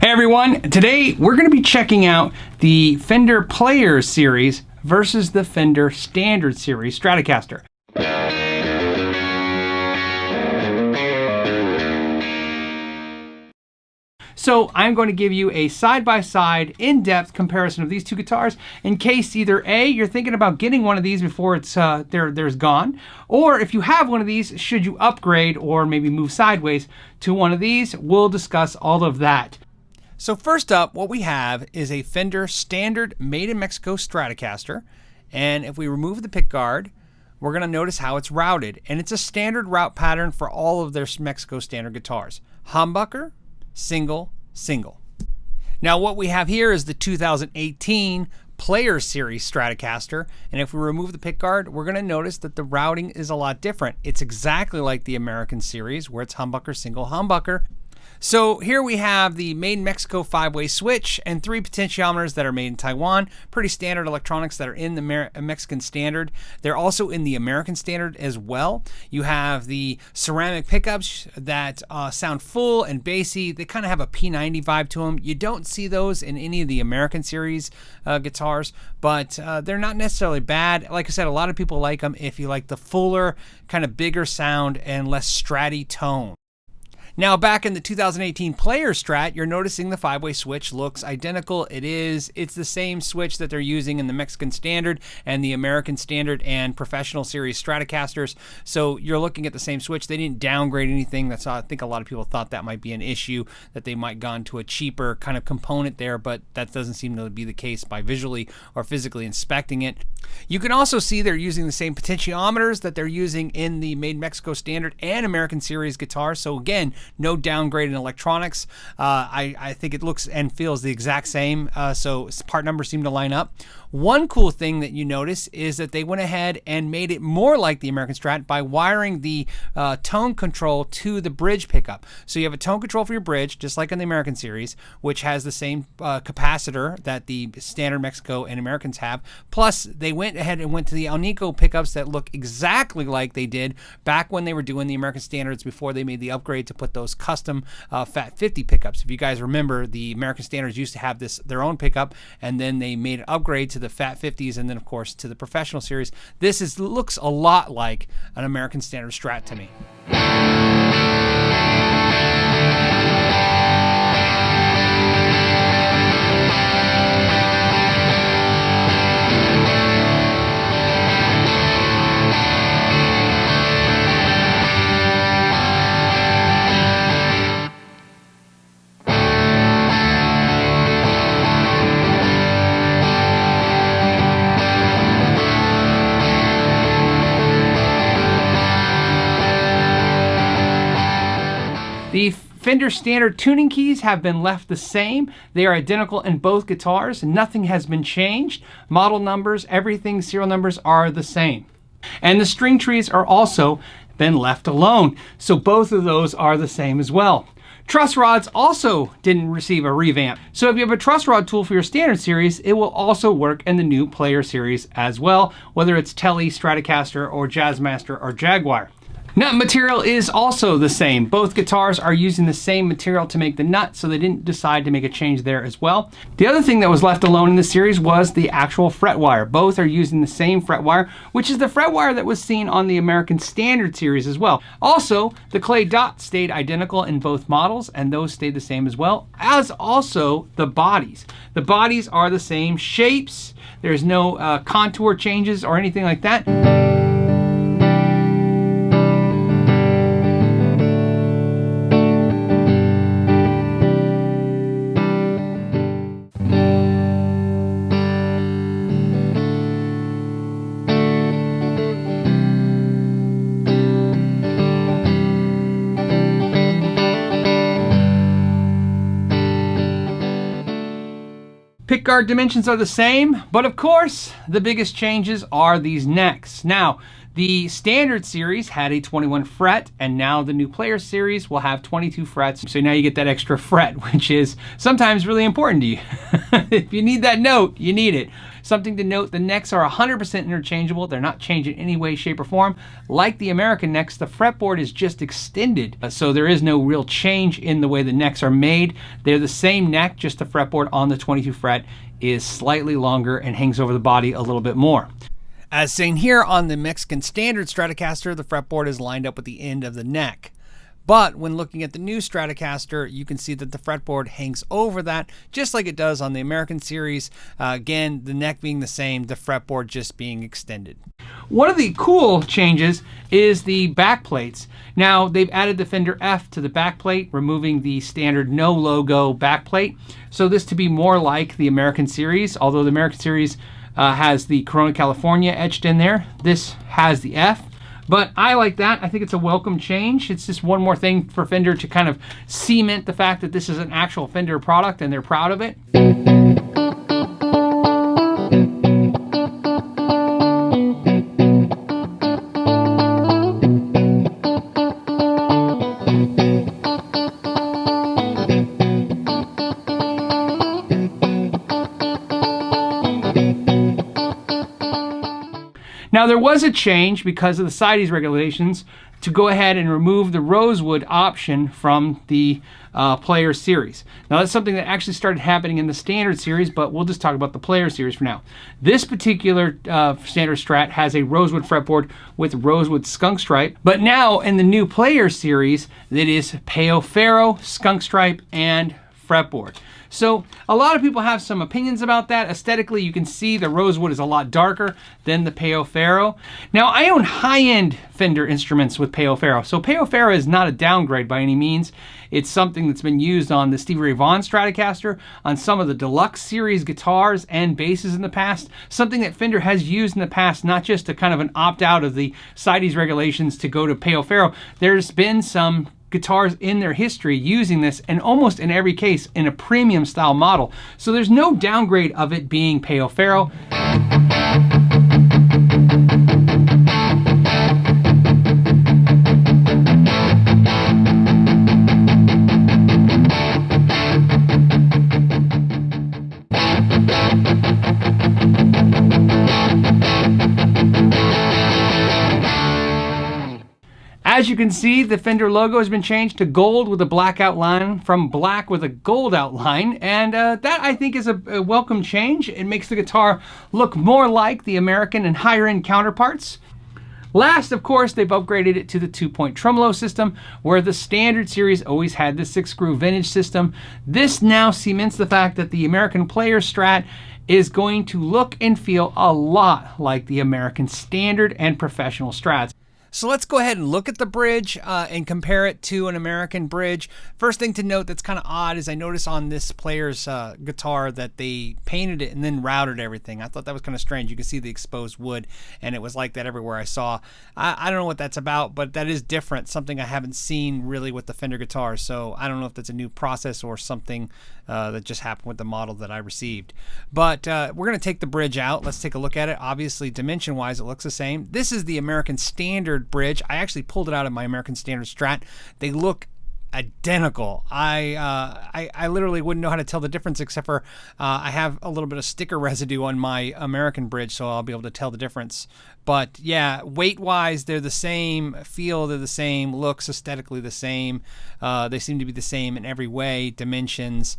Hey everyone, today we're going to be checking out the Fender Players series versus the Fender Standard series Stratocaster. So I'm going to give you a side-by-side, in-depth comparison of these two guitars in case either A, you're thinking about getting one of these before it's there's gone, or if you have one of these, should you upgrade or maybe move sideways to one of these. We'll discuss all of that. So first up, what we have is a Fender Standard Made in Mexico Stratocaster, and if we remove the pick guard, we're going to notice how it's routed, and it's a standard route pattern for all of their Mexico Standard guitars. Humbucker, single, single. Now what we have here is the 2018 Players Series Stratocaster, and if we remove the pick guard, we're going to notice that the routing is a lot different. It's exactly like the American series where it's humbucker, single, humbucker. So here we have the Made in Mexico 5-way switch and 3 potentiometers that are made in Taiwan. Pretty standard electronics that are in the Mexican Standard. They're also in the American Standard as well. You have the ceramic pickups that sound full and bassy. They kind of have a P90 vibe to them. You don't see those in any of the American series guitars, but they're not necessarily bad. Like I said, a lot of people like them if you like the fuller, kind of bigger sound and less stratty tone. Now back in the 2018 Player Strat, you're noticing the 5-way switch looks identical. It's the same switch that they're using in the Mexican Standard and the American Standard and Professional Series Stratocasters. So you're looking at the same switch. They didn't downgrade anything. I think a lot of people thought that might be an issue, that they might gone to a cheaper kind of component there, but that doesn't seem to be the case by visually or physically inspecting it. You can also see they're using the same potentiometers that they're using in the Made in Mexico Standard and American Series guitars. So again, no downgrade in electronics. I think it looks and feels the exact same, so part numbers seem to line up. One cool thing that you notice is that they went ahead and made it more like the American Strat by wiring the tone control to the bridge pickup. So you have a tone control for your bridge, just like in the American series, which has the same capacitor that the Standard Mexico and Americans have. Plus, they went ahead and went to the Alnico pickups that look exactly like they did back when they were doing the American Standards before they made the upgrade to put those custom Fat 50 pickups. If you guys remember, the American Standards used to have their own pickup, and then they made an upgrade to the Fat 50s, and then of course to the Professional Series. This looks a lot like an American Standard Strat to me. The Fender Standard tuning keys have been left the same. They are identical in both guitars. Nothing has been changed. Model numbers, everything, serial numbers are the same. And the string trees are also been left alone. So both of those are the same as well. Truss rods also didn't receive a revamp. So if you have a truss rod tool for your Standard series, it will also work in the new Player series as well, whether it's Tele, Stratocaster, or Jazzmaster, or Jaguar. Nut material is also the same. Both guitars are using the same material to make the nut, so they didn't decide to make a change there as well. The other thing that was left alone in this series was the actual fret wire. Both are using the same fret wire, which is the fret wire that was seen on the American Standard series as well. Also, the clay dots stayed identical in both models, and those stayed the same as well, as also the bodies. The bodies are the same shapes. There's no contour changes or anything like that. Pickguard dimensions are the same, but of course, the biggest changes are these necks. Now, The standard series had a 21 fret, and now the new player series will have 22 frets. So now you get that extra fret, which is sometimes really important to you. If you need that note, you need it. Something to note, the necks are 100% interchangeable. They're not changed in any way, shape, or form. Like the American necks, the fretboard is just extended. So there is no real change in the way the necks are made. They're the same neck, just the fretboard on the 22 fret is slightly longer and hangs over the body a little bit more. As seen here on the Mexican standard Stratocaster, the fretboard is lined up with the end of the neck. But when looking at the new Stratocaster, you can see that the fretboard hangs over that, just like it does on the American series. Again, the neck being the same, the fretboard just being extended. One of the cool changes is the back plates. Now, they've added the Fender F to the back plate, removing the standard no logo back plate. So this to be more like the American series, although the American series has the Corona California etched in there. This has the F. But I like that. I think it's a welcome change. It's just one more thing for Fender to kind of cement the fact that this is an actual Fender product and they're proud of it. Now there was a change because of the CITES regulations to go ahead and remove the rosewood option from the player series. Now that's something that actually started happening in the standard series, but we'll just talk about the player series for now. This particular standard Strat has a rosewood fretboard with rosewood skunk stripe, but now in the new player series, it is Peo Ferro, skunk stripe, and fretboard. So a lot of people have some opinions about that. Aesthetically, you can see the rosewood is a lot darker than the Peo Ferro. Now, I own high-end Fender instruments with Peo Ferro. So Peo Ferro is not a downgrade by any means. It's something that's been used on the Stevie Ray Vaughan Stratocaster, on some of the deluxe series guitars and basses in the past. Something that Fender has used in the past, not just a kind of an opt-out of the CITES regulations to go to Peo Ferro. There's been some guitars in their history using this, and almost in every case in a premium style model. So there's no downgrade of it being Peo Ferro. As you can see, the Fender logo has been changed to gold with a black outline from black with a gold outline, and that I think is a welcome change. It makes the guitar look more like the American and higher end counterparts. Last, of course, they've upgraded it to the 2-point tremolo system, where the standard series always had the 6-screw vintage system. This now cements the fact that the American player Strat is going to look and feel a lot like the American standard and professional Strats. So let's go ahead and look at the bridge and compare it to an American bridge. First thing to note that's kind of odd is I noticed on this player's guitar that they painted it and then routed everything. I thought that was kind of strange. You can see the exposed wood, and it was like that everywhere I saw. I don't know what that's about, but that is different, something I haven't seen really with the Fender guitars. So I don't know if that's a new process or something that just happened with the model that I received. But we're going to take the bridge out. Let's take a look at it. Obviously, dimension-wise, it looks the same. This is the American Standard bridge. I actually pulled it out of my American Standard Strat. They look identical. I literally wouldn't know how to tell the difference, except for I have a little bit of sticker residue on my American bridge, so I'll be able to tell the difference. But yeah, weight-wise, they're the same. Feel, they're the same. Looks, aesthetically the same. They seem to be the same in every way. Dimensions.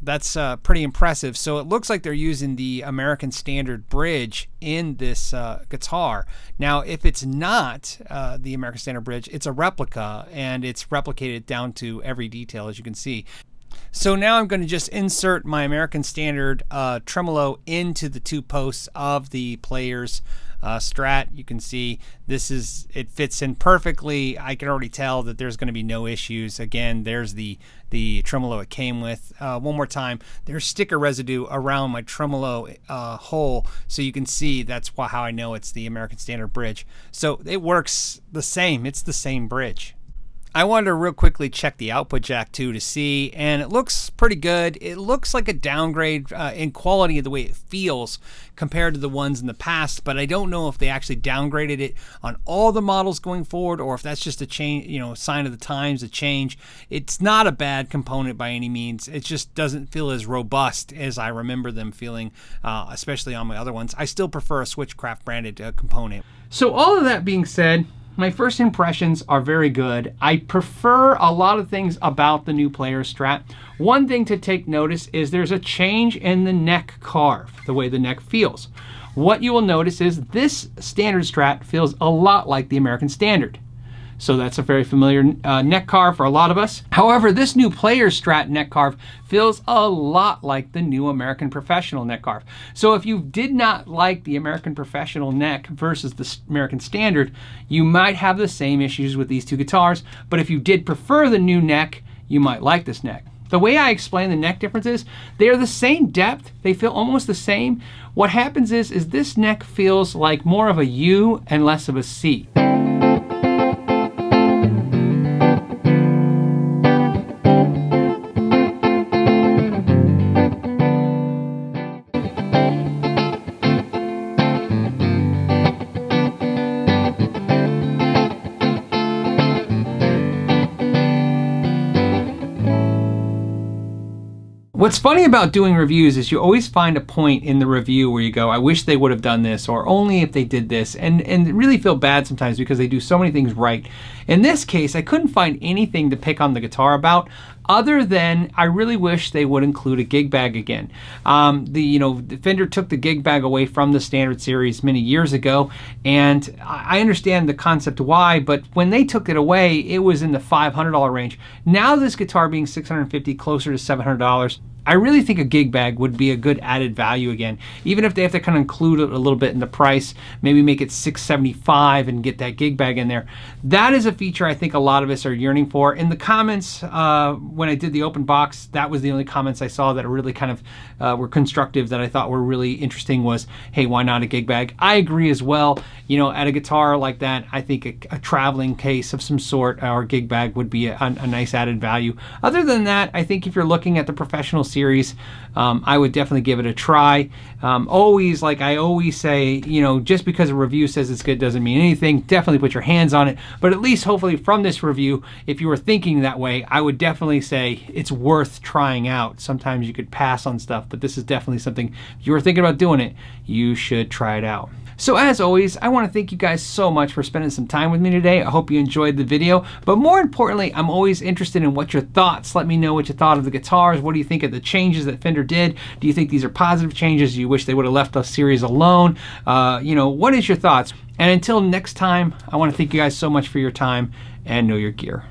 That's pretty impressive. So it looks like they're using the American Standard bridge in this guitar. Now, if it's not the American Standard bridge, it's a replica, and it's replicated down to every detail, as you can see. So now I'm going to just insert my American Standard tremolo into the two posts of the player's Strat. You can see it fits in perfectly. I can already tell that there's going to be no issues. Again, there's the tremolo it came with. One more time, there's sticker residue around my tremolo hole, so you can see that's how I know it's the American Standard bridge. So it works the same. It's the same bridge. I wanted to real quickly check the output jack too to see, and it looks pretty good. It looks like a downgrade in quality of the way it feels compared to the ones in the past, but I don't know if they actually downgraded it on all the models going forward or if that's just a change, you know, sign of the times, a change. It's not a bad component by any means. It just doesn't feel as robust as I remember them feeling, especially on my other ones. I still prefer a Switchcraft branded component. So all of that being said, my first impressions are very good. I prefer a lot of things about the new player Strat. One thing to take notice is there's a change in the neck carve, the way the neck feels. What you will notice is this standard Strat feels a lot like the American Standard. So that's a very familiar neck carve for a lot of us. However, this new player Strat neck carve feels a lot like the new American Professional neck carve. So if you did not like the American Professional neck versus the American Standard, you might have the same issues with these two guitars. But if you did prefer the new neck, you might like this neck. The way I explain the neck differences, they are the same depth. They feel almost the same. What happens is this neck feels like more of a U and less of a C. What's funny about doing reviews is you always find a point in the review where you go, I wish they would have done this, or only if they did this, and really feel bad sometimes because they do so many things right. In this case, I couldn't find anything to pick on the guitar about, other than I really wish they would include a gig bag again. The Fender took the gig bag away from the Standard Series many years ago, and I understand the concept why, but when they took it away, it was in the $500 range. Now this guitar being $650, closer to $700, I really think a gig bag would be a good added value again. Even if they have to kind of include it a little bit in the price, maybe make it $675 and get that gig bag in there. That is a feature I think a lot of us are yearning for. In the comments, when I did the open box, that was the only comments I saw that really kind of were constructive that I thought were really interesting was, hey, why not a gig bag? I agree as well. You know, at a guitar like that, I think a traveling case of some sort or a gig bag would be a nice added value. Other than that, I think if you're looking at the Professional Series, I would definitely give it a try. Always, like I always say, you know, just because a review says it's good doesn't mean anything. Definitely put your hands on it. But at least hopefully from this review, if you were thinking that way, I would definitely say it's worth trying out. Sometimes you could pass on stuff, but this is definitely something, if you were thinking about doing it, you should try it out. So as always, I want to thank you guys so much for spending some time with me today. I hope you enjoyed the video, but more importantly, I'm always interested in what your thoughts. Let me know what you thought of the guitars. What do you think of the changes that Fender did? Do you think these are positive changes? Do you wish they would have left the series alone? What is your thoughts? And until next time, I want to thank you guys so much for your time and know your gear.